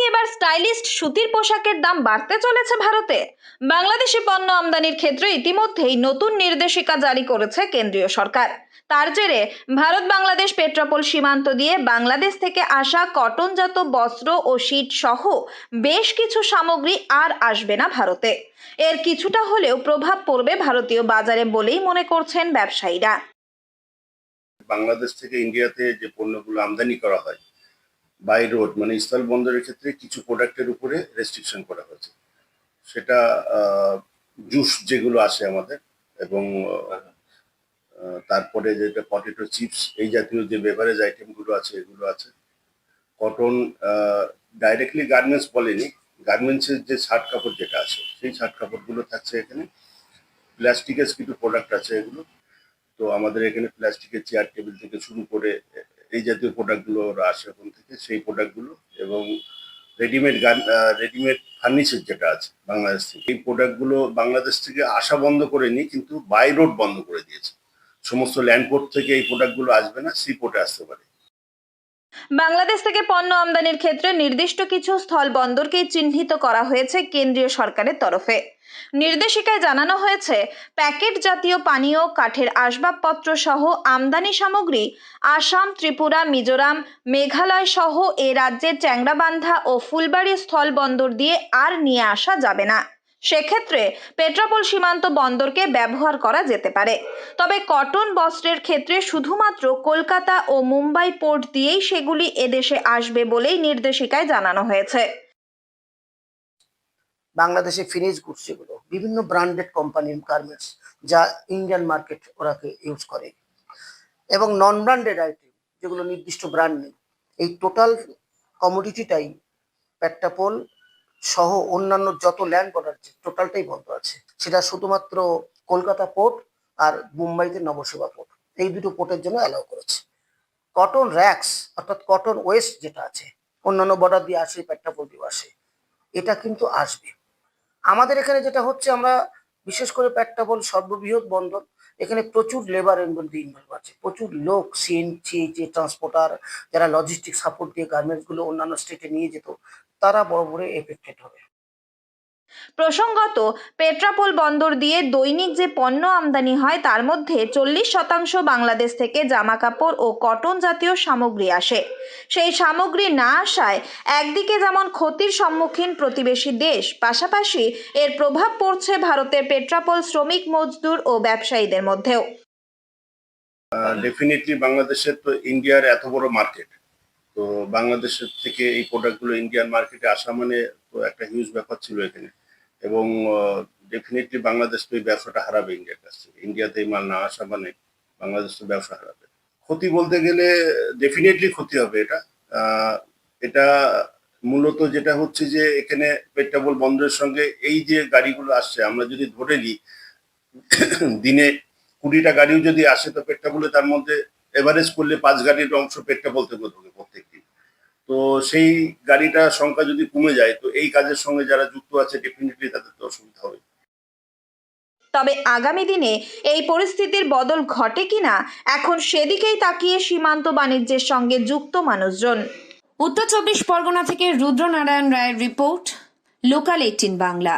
এবার স্টাইলিস্ট সুতির পোশাকের দাম বাড়তে চলেছে ভারতে। বাংলাদেশি পণ্য আমদানির ক্ষেত্রে ইতিমধ্যেই নতুন নির্দেশিকা জারি করেছে কেন্দ্রীয় সরকার। তার জেরে ভারত বাংলাদেশ পেট্রাপোল সীমান্ত দিয়ে বাংলাদেশ থেকে আসা কটনজাত বস্ত্র ও শীট সহ বেশ কিছু সামগ্রী আর আসবে না ভারতে। এর কিছুটা হলেও প্রভাব পড়বে ভারতীয় বাজারে বলেই মনে করছেন ব্যবসায়ীরা। বাংলাদেশ থেকে ইন্ডিয়াতে যে পণ্যগুলো আমদানি করা হয় বাই রোড মানে স্থল বন্দরের ক্ষেত্রে কিছু প্রোডাক্টের উপরে রেস্ট্রিকশন করা হয়েছে। সেটা জুস যেগুলো আসে আমাদের এবং তারপরে যেটা পটেটো চিপস এই জাতীয় যে বেভারেজ আইটেমগুলো আছে এগুলো আছে। কটন ডাইরেক্টলি গার্মেন্টস বলেনি, গার্মেন্টসের যে শার্ট কাপড় যেটা আছে সেই শার্ট কাপড়গুলো থাকছে এখানে। প্লাস্টিকের কিছু প্রোডাক্ট আছে এগুলো। তো আমাদের এখানে প্লাস্টিকের চেয়ার টেবিল থেকে শুরু করে এই জাতীয় প্রোডাক্টগুলো আসে ওখান থেকে, সেই প্রোডাক্টগুলো এবং রেডিমেড ফার্নিচার যেটা আছে বাংলাদেশ থেকে, এই প্রোডাক্টগুলো বাংলাদেশ থেকে আসা বন্ধ করেনি, কিন্তু বাই রোড বন্ধ করে দিয়েছে। সমস্ত ল্যান্ডপোর্ট থেকে এই প্রোডাক্টগুলো আসবে না, সি পোর্টে আসতে পারে। বাংলাদেশ থেকে পণ্য আমদানির ক্ষেত্রে নির্দিষ্ট কিছু স্থল বন্দরকেই চিহ্নিত করা হয়েছে কেন্দ্রীয় সরকারের তরফে। নির্দেশিকায় জানানো হয়েছে, প্যাকেট জাতীয় পানীয়, কাঠের আসবাবপত্র সহ আমদানি সামগ্রী আসাম, ত্রিপুরা, মিজোরাম, মেঘালয় সহ এ রাজ্যের চ্যাংড়াবান্ধা ও ফুলবাড়ি স্থল বন্দর দিয়ে আর নিয়ে আসা যাবে না। সেক্ষেত্রে পেট্রাপোল সীমান্ত বন্দরকে ব্যবহার করা যেতে পারে। তবে কটন বস্ত্রের ক্ষেত্রে শুধুমাত্র কলকাতা ও মুম্বাই পোর্ট দিয়েই সেগুলি এদেশে আসবে বলেই নির্দেশিকায় জানানো হয়েছে। বাংলাদেশে ফিনিশ গুডস যেগুলো বিভিন্ন ব্র্যান্ডেড কোম্পানির গার্মেন্টস যা ইন্ডিয়ান মার্কেট ওরাকে ইউজ করে, এবং নন ব্র্যান্ডেড আইটেম যেগুলো নির্দিষ্ট ব্র্যান্ড নেই, এই টোটাল কমোডিটিটাই পেট্রাপোল সহ অন্যান্য যত ল্যান্ড বর্ডার টোটালটাই বন্ধ আছে। সেটা শুধুমাত্র কলকাতা পোর্ট আর মুম্বাইতে নবসেবা পোর্ট, এই দুটো পোর্টের জন্য অ্যালাউ করেছে। কটন র্যাক্স অর্থাৎ কটন ওয়েস্ট যেটা আছে অন্যান্য বর্ডার দিয়ে আসে, পেট্রাপোল দিয়ে আসে, এটা কিন্তু আসবে। আমাদের এখানে যেটা হচ্ছে, আমরা বিশেষ করে পেট্রাপোল সর্ববৃহৎ বন্দর, এখানে প্রচুর লেবার ইনভলভ আছে, প্রচুর লোক, সিএনজি যে ট্রান্সপোর্টার যারা লজিস্টিক সাপোর্ট দিয়ে গার্মেন্টস গুলো অন্যান্য স্টেটে নিয়ে যেত, তারা বড় বড় এফেক্টেড হবে। প্রসঙ্গত, পেট্রাপোল বন্দর দিয়ে দৈনিক যে পণ্য আমদানি হয় তার মধ্যে 40% বাংলাদেশ থেকে জামা কাপড় ও কটন জাতীয় সামগ্রী আসে। সেই সামগ্রী না আসায় একদিকে যেমন ক্ষতির সম্মুখীন প্রতিবেশী দেশ, পাশাপাশি এর প্রভাব পড়ছে ভারতের পেট্রাপোল শ্রমিক, মজদুর ও ব্যবসায়ীদের মধ্যেও। ডেফিনেটলি বাংলাদেশের তো ইন্ডিয়ার এত বড় মার্কেট, তো বাংলাদেশের থেকে এই প্রোডাক্টগুলো ইন্ডিয়ান মার্কেটে আসা মানে তো একটা হিউজ ব্যাপার ছিল এখানে। এবং ডেফিনেটলি বাংলাদেশ তো এই ব্যবসাটা হারাবে ইন্ডিয়ার কাছ থেকে। ইন্ডিয়াতে এই মাল না আসা মানে বাংলাদেশ তো ব্যবসা হারাবে। ক্ষতি বলতে গেলে ডেফিনেটলি ক্ষতি হবে। এটা মূলত যেটা হচ্ছে যে এখানে পেট্রাপোল বন্দরের সঙ্গে এই যে গাড়িগুলো আসছে, আমরা যদি ধরে নিই দিনে 20টা গাড়িও যদি আসে, তো পেট্রাপোলে তার মধ্যে এভারেজ করলে 5 গাড়ির অংশ পেট্রাপোল থেকে ঢোকে প্রত্যেকদিন। তো সেই গাড়িটার সংখ্যা যদি কমে যায়, তো এই কাজের সঙ্গে যারা যুক্ত আছে ডেফিনেটলি তাদের তো অসুবিধা হবে। তবে আগামী দিনে এই পরিস্থিতির বদল ঘটে কিনা এখন সেদিকেই তাকিয়ে সীমান্ত বাণিজ্যের সঙ্গে যুক্ত মানুষজন। উত্তর 24 পরগনা থেকে রুদ্রনারায়ণ রায়ের রিপোর্ট, লোকাল 18 বাংলা।